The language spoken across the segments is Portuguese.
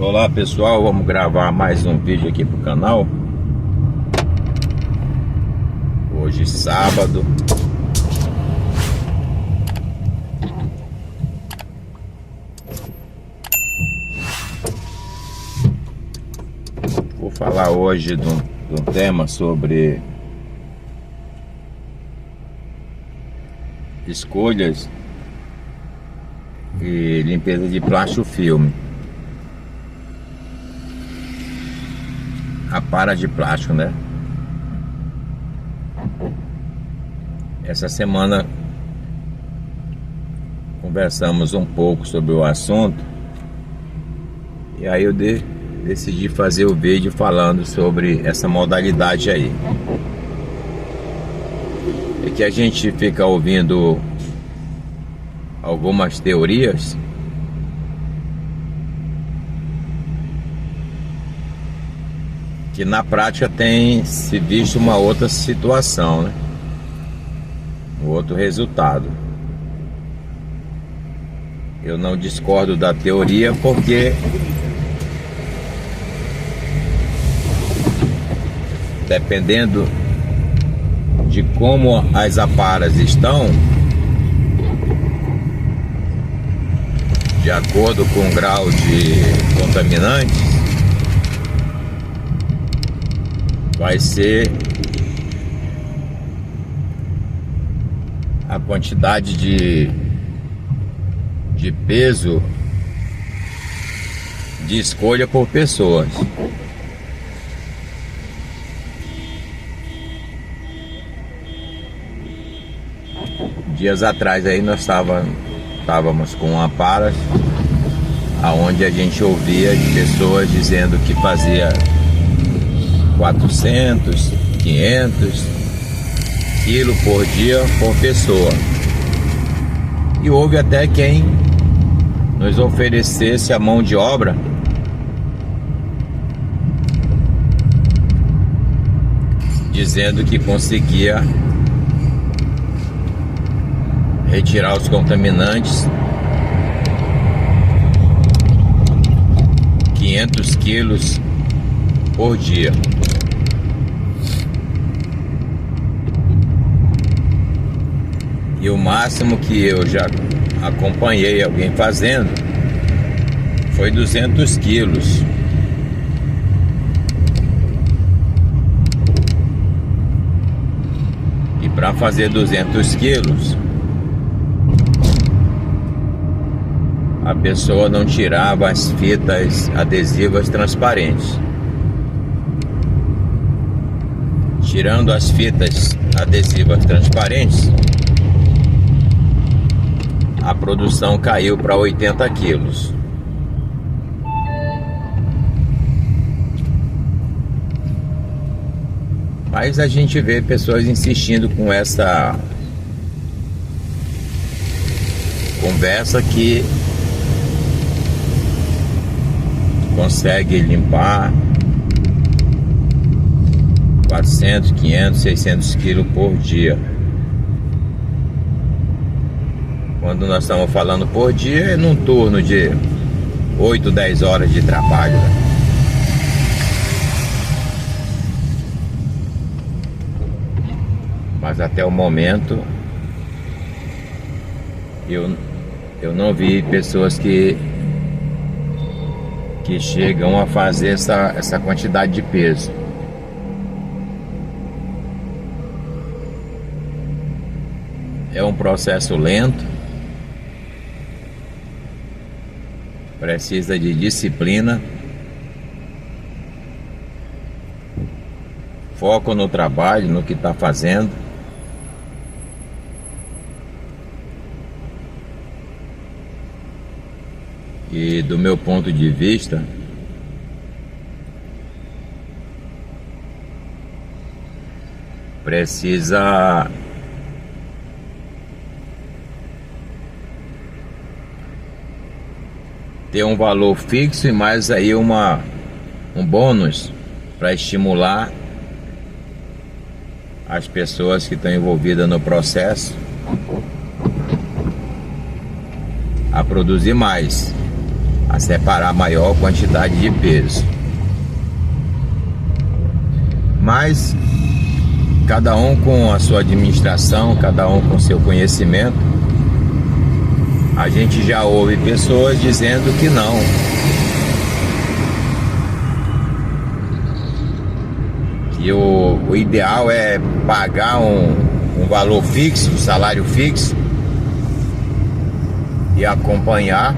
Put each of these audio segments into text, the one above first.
Olá pessoal, vamos gravar mais um vídeo aqui pro canal. Hoje sábado. Vou falar hoje de um tema sobre escolhas e limpeza de plástico filme. A para de plástico, né? Essa semana conversamos um pouco sobre o assunto e aí eu decidi fazer o vídeo falando sobre essa modalidade aí. É que a gente fica ouvindo algumas teorias que na prática tem se visto uma outra situação, né? Um outro resultado. Eu não discordo da teoria porque dependendo de como as aparas estão, de acordo com o grau de contaminantes, vai ser a quantidade de peso de escolha por pessoas. Dias atrás aí nós estávamos com aparas aonde a gente ouvia de pessoas dizendo que fazia 400, 500 quilos por dia por pessoa. E houve até quem nos oferecesse a mão de obra dizendo que conseguia retirar os contaminantes 500 quilos por dia. E o máximo que eu já acompanhei alguém fazendo foi 200 quilos. E para fazer 200 quilos, a pessoa não tirava as fitas adesivas transparentes. Tirando as fitas adesivas transparentes, a produção caiu para 80 quilos. Mas a gente vê pessoas insistindo com essa conversa que consegue limpar 400, 500, 600 quilos por dia. Quando nós estamos falando por dia, é num turno de 8, 10 horas de trabalho, né? Mas até o momento eu não vi pessoas que chegam a fazer essa quantidade de peso. É um processo lento, precisa de disciplina, foco no trabalho, no que está fazendo. E do meu ponto de vista, precisa ter um valor fixo e mais aí um bônus para estimular as pessoas que estão envolvidas no processo a produzir mais. a separar maior quantidade de peso. Mas cada um com a sua administração, cada um com seu conhecimento. A gente já ouve pessoas dizendo que não. Que o ideal é pagar um valor fixo, um salário fixo, e acompanhar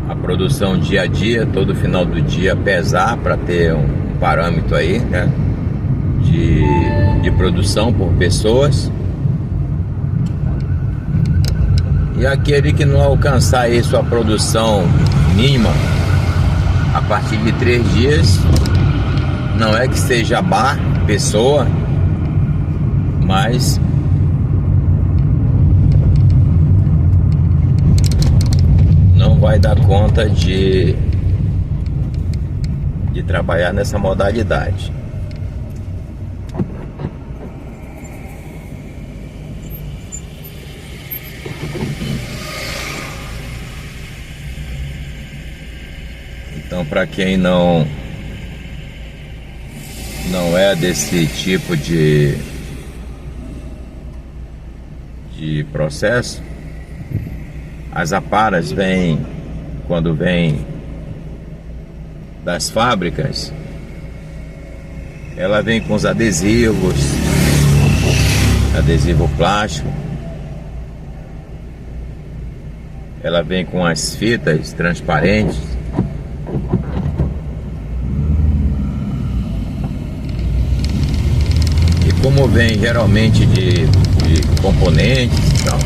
a produção dia a dia, todo final do dia pesar para ter um parâmetro aí, né, de produção por pessoas. E aquele que não alcançar aí sua produção mínima a partir de 3 dias, não é que seja má pessoa, mas não vai dar conta de trabalhar nessa modalidade. Então, para quem não é desse tipo de processo, as aparas vêm, quando vêm das fábricas, ela vem com os adesivos, adesivo plástico, ela vem com as fitas transparentes. E como vem geralmente de componentes, então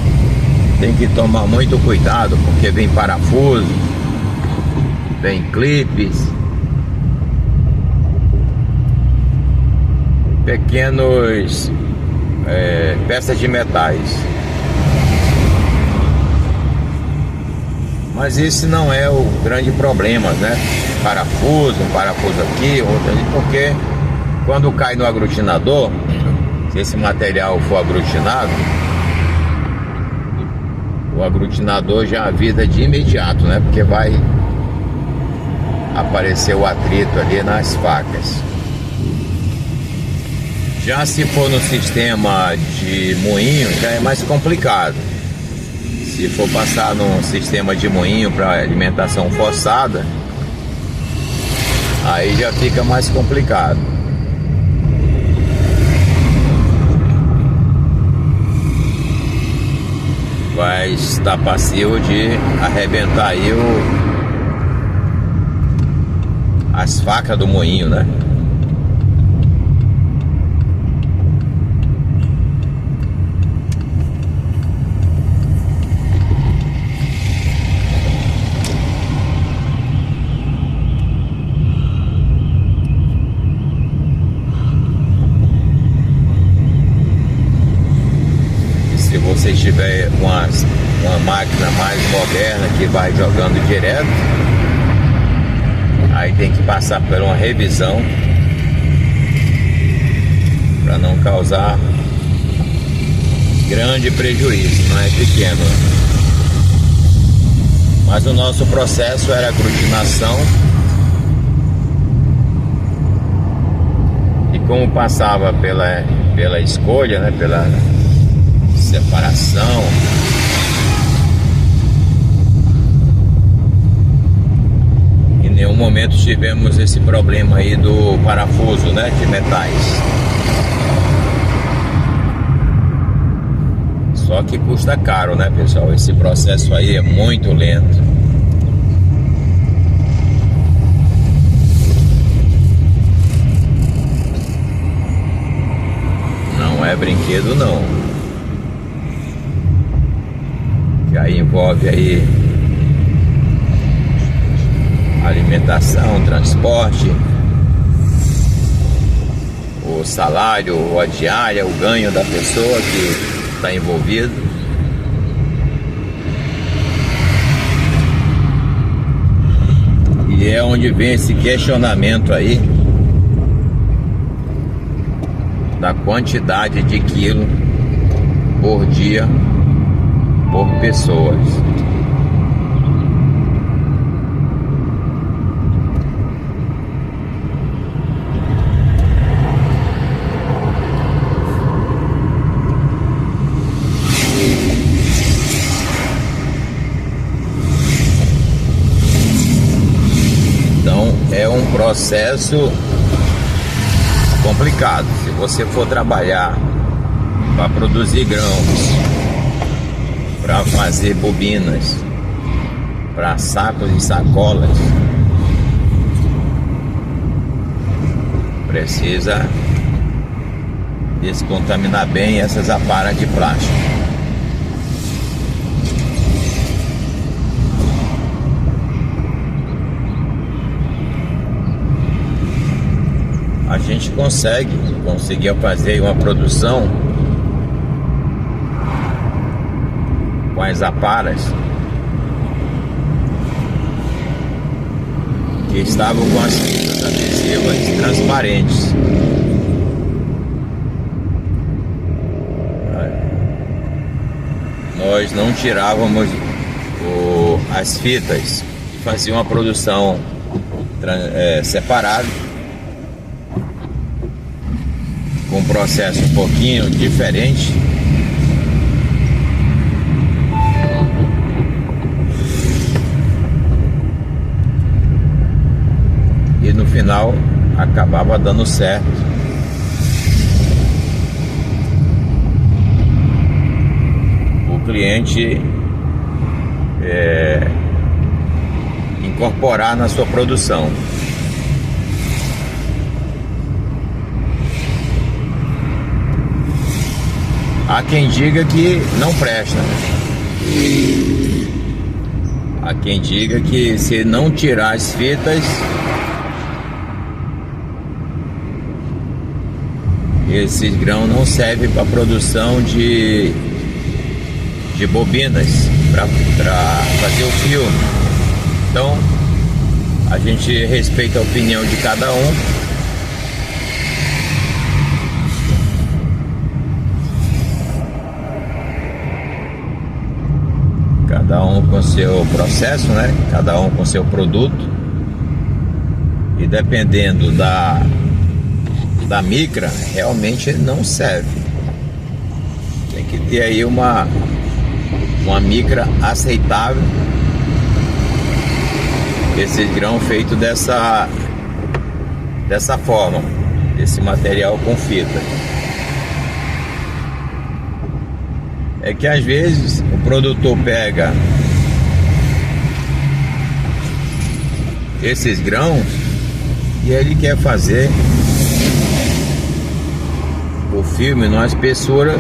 tem que tomar muito cuidado, porque vem parafuso, vem clipes, pequenos peças de metais. Mas esse não é o grande problema, né? Um parafuso aqui, outro ali, porque quando cai no aglutinador, se esse material for aglutinado, o aglutinador já avisa de imediato, né? Porque vai aparecer o atrito ali nas facas. Já se for no sistema de moinho, já é mais complicado. Se for passar num sistema de moinho para alimentação forçada, aí já fica mais complicado. Vai estar passivo de arrebentar aí as facas do moinho, né? Se você tiver uma máquina mais moderna que vai jogando direto, aí tem que passar por uma revisão para não causar grande prejuízo, não é pequeno. Mas o nosso processo era aglutinação, e como passava pela escolha, né, pela separação, em nenhum momento tivemos esse problema aí do parafuso, né, de metais. Só que custa caro, né, pessoal? Esse processo aí é muito lento. Não é brinquedo, não. Que aí envolve aí alimentação, transporte, o salário, a diária, o ganho da pessoa que está envolvido. E é onde vem esse questionamento aí da quantidade de quilo por dia por pessoas. Então é um processo complicado. Se você for trabalhar para produzir grãos, para fazer bobinas, para sacos e sacolas, precisa descontaminar bem essas aparas de plástico. A gente conseguia fazer uma produção com as aparas que estavam com as fitas adesivas transparentes. Nós não tirávamos as fitas e fazíamos uma produção separada, com um processo um pouquinho diferente. E no final acabava dando certo. O cliente incorporar na sua produção. Há quem diga que não presta. Há quem diga que se não tirar as fitas, esses grãos não servem para produção de bobinas, para fazer o filme. Então a gente respeita a opinião de cada um. Cada um com seu processo, né? Cada um com seu produto. E dependendo da micra, realmente não serve. Tem que ter aí uma micra aceitável. Esse grão feito dessa forma, esse material com fita. É que às vezes o produtor pega esses grãos e ele quer fazer o filme numa espessura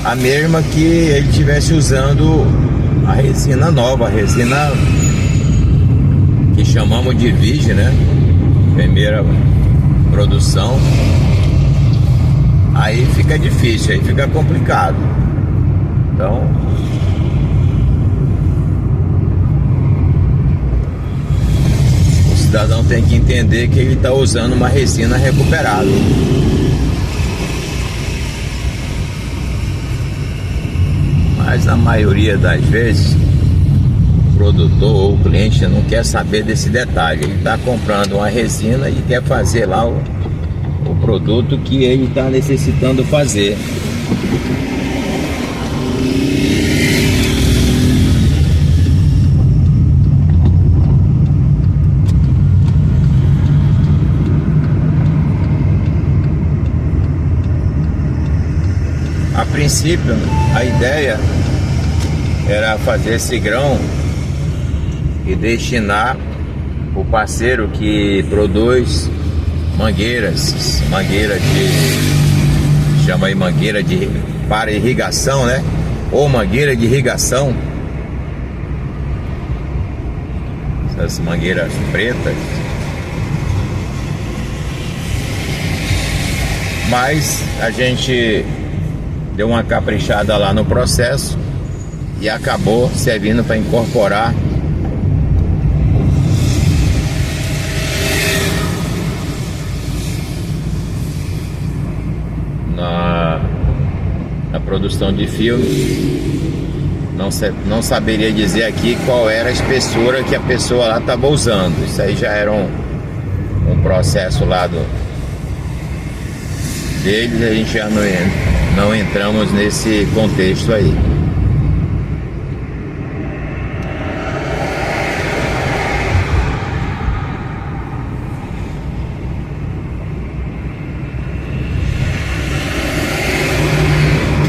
a mesma que ele estivesse usando a resina nova, a resina que chamamos de virgem, né? Primeira produção. Aí fica difícil, aí fica complicado. Então o cidadão tem que entender que ele está usando uma resina recuperada. Mas na maioria das vezes o produtor ou o cliente não quer saber desse detalhe. Ele está comprando uma resina e quer fazer lá o produto que ele está necessitando fazer. A princípio, a ideia era fazer esse grão e destinar o parceiro que produz mangueira chama aí mangueira para irrigação, né? Ou mangueira de irrigação, essas mangueiras pretas. Mas a gente deu uma caprichada lá no processo e acabou servindo para incorporar na produção de filme. Não saberia dizer aqui qual era a espessura que a pessoa lá estava usando. Isso aí já era um processo lá deles. A gente já não entramos nesse contexto aí.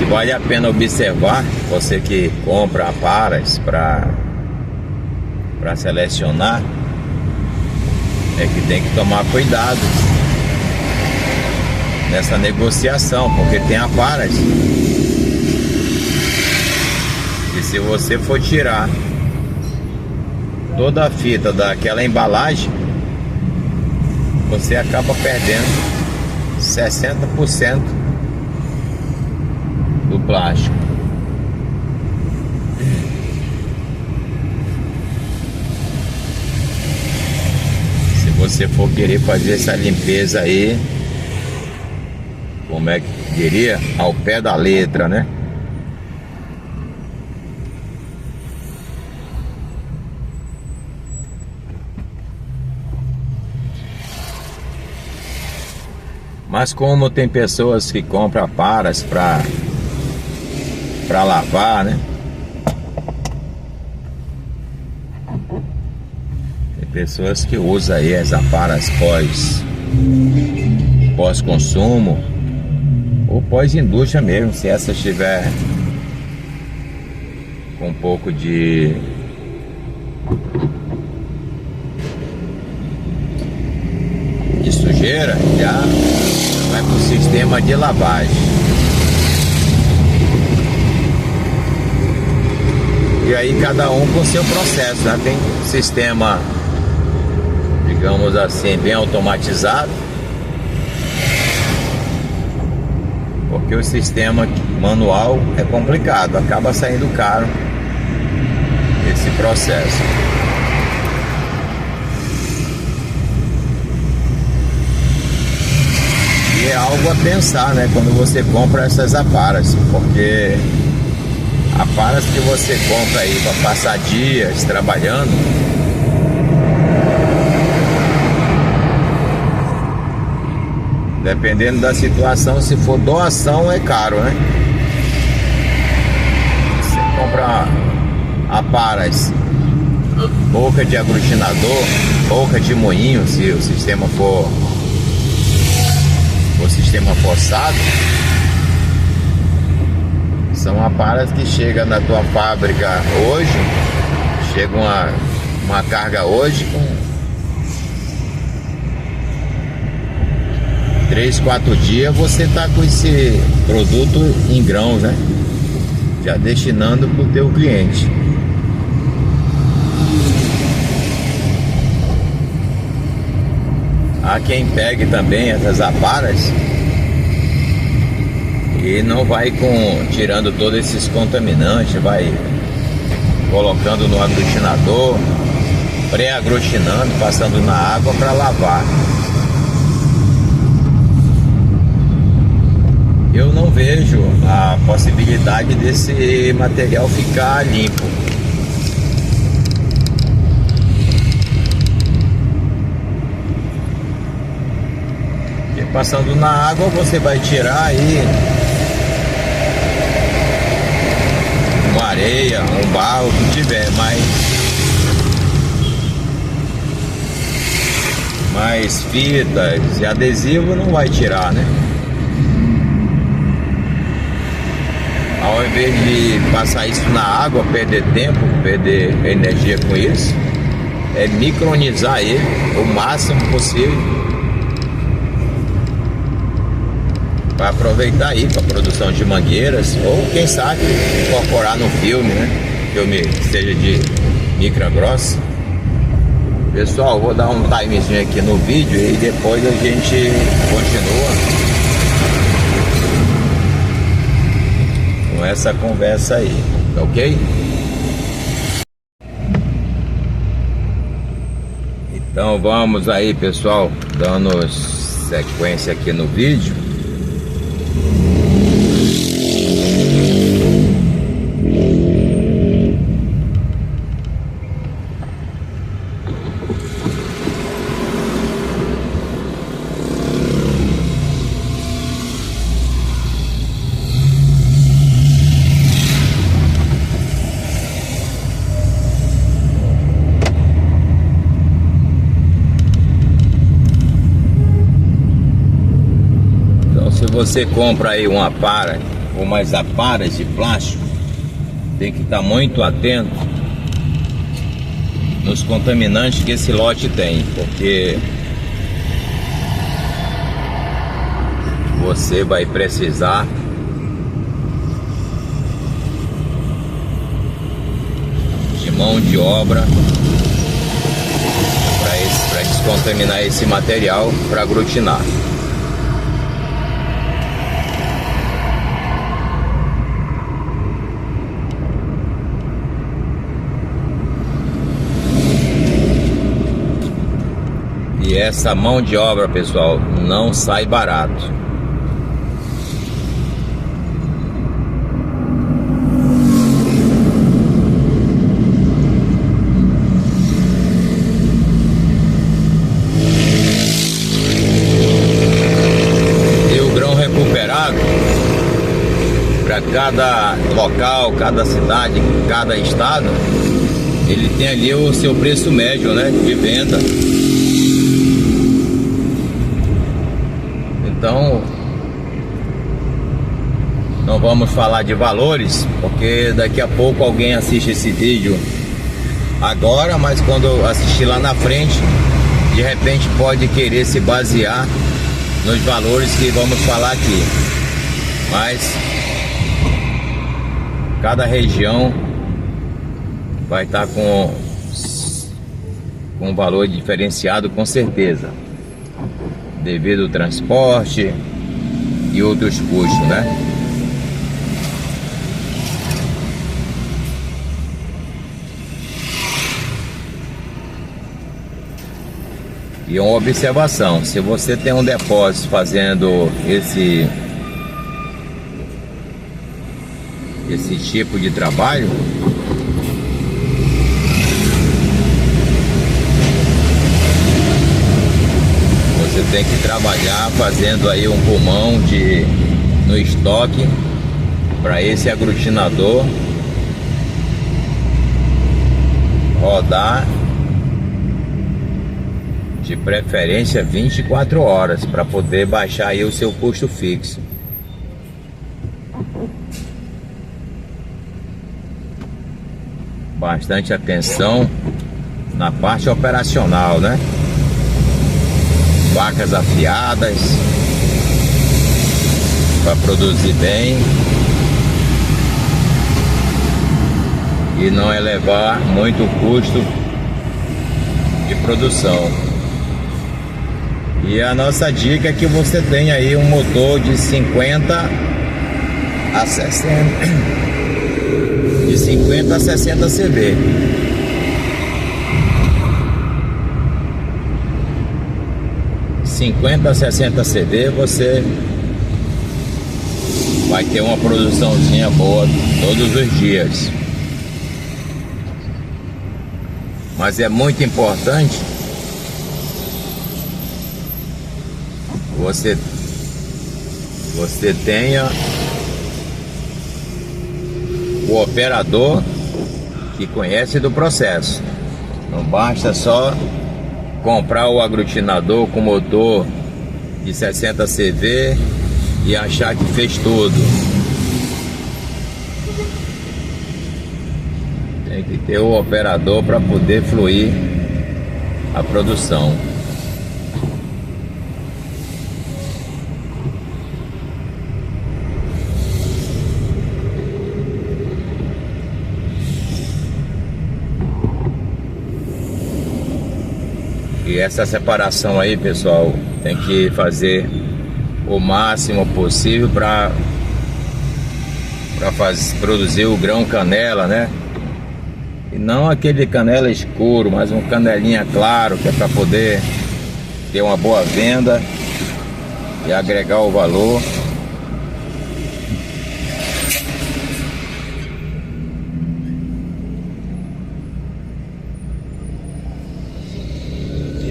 Vale a pena observar, você que compra aparas para selecionar, é que tem que tomar cuidado nessa negociação, porque tem aparas e se você for tirar toda a fita daquela embalagem, você acaba perdendo 60% do plástico. Se você for querer fazer essa limpeza aí, como é que diria? Ao pé da letra, né? Mas como tem pessoas que compram aparas para lavar, né? Tem pessoas que usam aí as aparas pós-consumo ou pós-indústria mesmo, se essa estiver com um pouco de sujeira, já vai para o sistema de lavagem. E aí cada um com seu processo, né? Tem sistema, digamos assim, bem automatizado, porque o sistema manual é complicado, acaba saindo caro esse processo. E é algo a pensar, né, quando você compra essas aparas, porque aparas que você compra aí para passar dias trabalhando, dependendo da situação, se for doação é caro, né? Você compra aparas, boca de aglutinador, boca de moinho, se o sistema for forçado, são aparas que chegam na tua fábrica hoje, chega uma carga hoje com 3, 4 dias você tá com esse produto em grãos, né? Já destinando para o teu cliente. Há quem pegue também essas aparas e não vai tirando todos esses contaminantes, vai colocando no aglutinador, pré-aglutinando, passando na água para lavar. Eu não vejo a possibilidade desse material ficar limpo. Porque passando na água você vai tirar aí uma areia, um barro, o que tiver, mas fitas e adesivo não vai tirar, né? Ao invés de passar isso na água, perder tempo, perder energia com isso, é micronizar ele o máximo possível para aproveitar aí para produção de mangueiras, ou quem sabe incorporar no filme, né? Filme que seja de micra grossa. Pessoal, vou dar um timezinho aqui no vídeo e depois a gente continua essa conversa aí, ok? Então vamos aí, pessoal, dando sequência aqui no vídeo. você compra aí uma para ou mais aparas de plástico, tem que estar muito atento nos contaminantes que esse lote tem, porque você vai precisar de mão de obra para descontaminar esse material, para aglutinar. E essa mão de obra, pessoal, não sai barato. E o grão recuperado, para cada local, cada cidade, cada estado, ele tem ali o seu preço médio, né, de venda. Então, não vamos falar de valores, porque daqui a pouco alguém assiste esse vídeo agora, mas quando assistir lá na frente, de repente pode querer se basear nos valores que vamos falar aqui. Mas cada região vai estar com um valor diferenciado, com certeza, devido ao transporte e outros custos, né? E uma observação: se você tem um depósito fazendo esse tipo de trabalho, você tem que trabalhar fazendo aí um pulmão no estoque para esse aglutinador rodar, de preferência 24 horas, para poder baixar aí o seu custo fixo. Bastante atenção na parte operacional, né? Facas afiadas para produzir bem e não elevar muito o custo de produção. E a nossa dica é que você tenha aí um motor de 50 a 60 CV. A 60 CV, você vai ter uma produçãozinha boa todos os dias. Mas é muito importante você tenha o operador que conhece do processo. Não basta só comprar o aglutinador com motor de 60 CV e achar que fez tudo. Tem que ter o operador para poder fluir a produção. E essa separação aí, pessoal, tem que fazer o máximo possível para produzir o grão canela, né? E não aquele canela escuro, mas um canelinha claro, que é para poder ter uma boa venda e agregar o valor.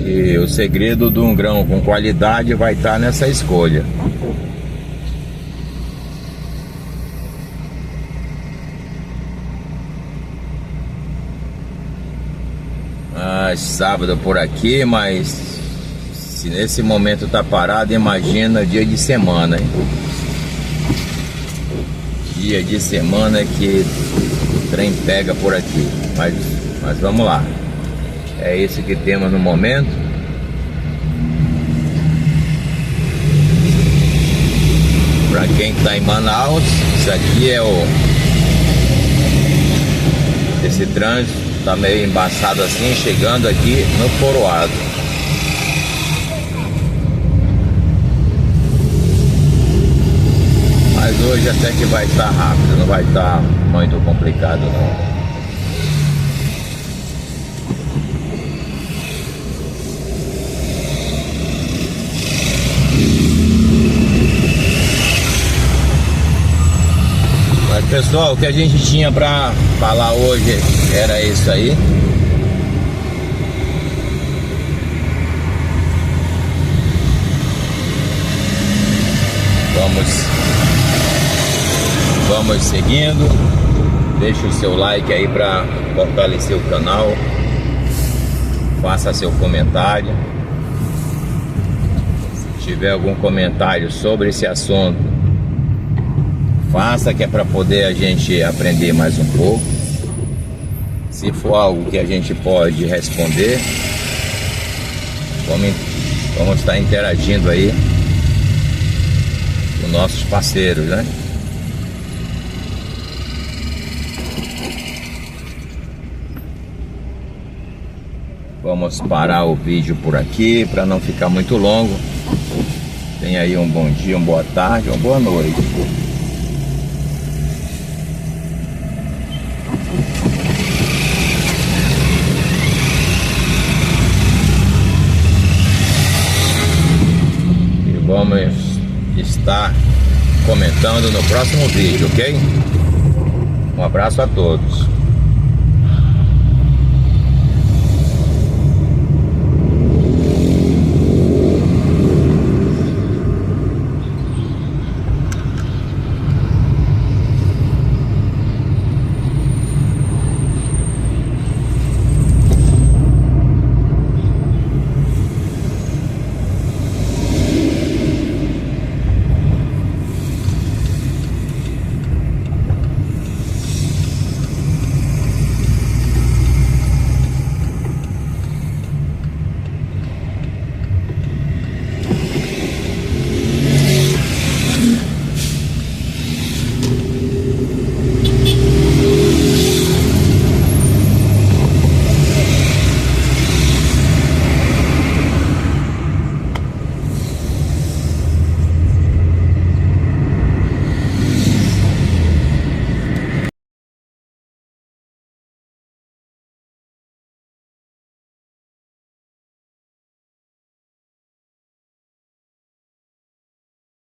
E o segredo de um grão com qualidade vai estar nessa escolha. Sábado por aqui, mas Se nesse momento tá parado, imagina dia de semana, hein? Dia de semana que o trem pega por aqui. Mas vamos lá. É isso que temos no momento. Para quem está em Manaus, isso aqui é esse trânsito está meio embaçado assim, chegando aqui no Coroado. Mas hoje até que vai estar rápido, não vai estar muito complicado não. Mas pessoal, o que a gente tinha para falar hoje era isso aí. Vamos seguindo. Deixa o seu like aí para fortalecer o canal. Faça seu comentário. Se tiver algum comentário sobre esse assunto, faça, que é para poder a gente aprender mais um pouco. Se for algo que a gente pode responder, vamos estar interagindo aí com nossos parceiros, né? Vamos parar o vídeo por aqui para não ficar muito longo. Tenha aí um bom dia, uma boa tarde, uma boa noite. E vamos estar comentando no próximo vídeo, ok? Um abraço a todos.